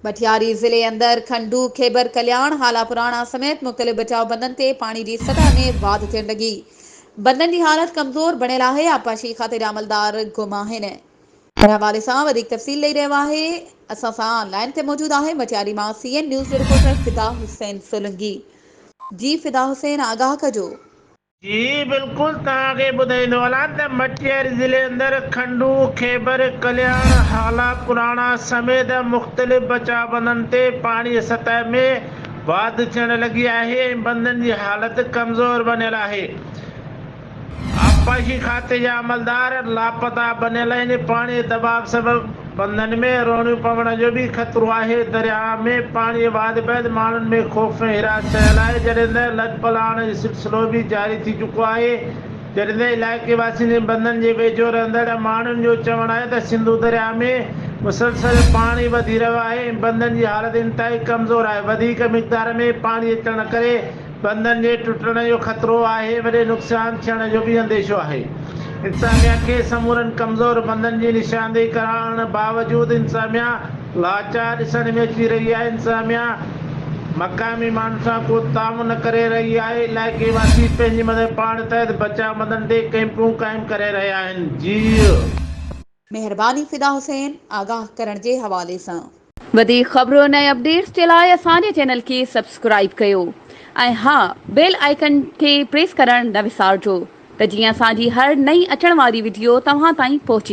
मटियारी ज़िले अंदर खंडू खैबर कल्याण हाला पुराणा समेत मुख़्तलिफ़ बचाव बंदन ते पानी की सतह में वाध थियण लगी। बंदन की हालत कमज़ोर बणियल आहे। आबपाशी खाते जा अमलदार गुम आहिनि। इन हवाले सां वधीक तफ़सील ॾेई रहियो आहे। असां सां लाइन ते मौजूद आहे मटियारी मां CN न्यूज़ जो रिपोर्टर फिदा हुसैन सोलंकी। जी फिदा हुसैन, आगाह कजो। जी बिल्कुल तव्हांखे ॿुधाईंदो हलां त मटियारी ज़िले अंदर खंडू खैबर कल्याण हाला पुराणा समेत मुख़्तलिफ़ बचाव बंदन ते पाणी सतह में वाध थियण लगी आहे। बंदन की हालत कमज़ोर बनियल आहे। आबपाशी खाते जा अमलदार लापता बनियल आहिनि। पाणी दबाव सबब बंदन में रोणियूं पवण जो भी ख़तरो आहे। दरिया में पाणी वाध बैदि माण्हुनि में ख़ौफ़ ऐं हिरास चढ़ियल आहे। जॾहिं त लॼपल आणण जो सिलसिलो भी जारी थी चुको आहे। जॾहिं त इलाइक़े वासियुनि बंदन जे वेझो रहंदड़ माण्हुनि जो चवणु आहे त सिंधु दरिया में मुसलसल पाणी वधी रहियो आहे। बंदन जी हालत इंतिहाई कमज़ोर आहे। वधीक मिक़दार में पाणी अचण करे बंदन जे टुटण जो ख़तरो आहे। वॾे नुक़सान थियण जो भी अंदेशो आहे। इंतज़ामिया खे समूरनि कमज़ोर बंदन जी निशानदेही करण बावजूद इंतज़ामिया लाचार ॾिसण में अची रही आहे। इंतज़ामिया मक़ामी माण्हुनि सां को ताउन न करे रही आहे। इलाइक़े वासी पंहिंजी मदद पाण तहत बचाव बंदन ते कैंपूं क़ाइमु करे रहिया आहिनि। जी मेहरबानी फिदा हुसैन, आगाह करण जे हवाले सां। वधीक ख़बरूं ऐं अपडेट्स जे लाइ असांजे चैनल खे सब्सक्राइब कयो ऐं हा, बेल आइकन खे प्रेस करण न विसारिजो त जीअं असांजी हर नई अचण वारी वीडियो तव्हां ताईं पहुची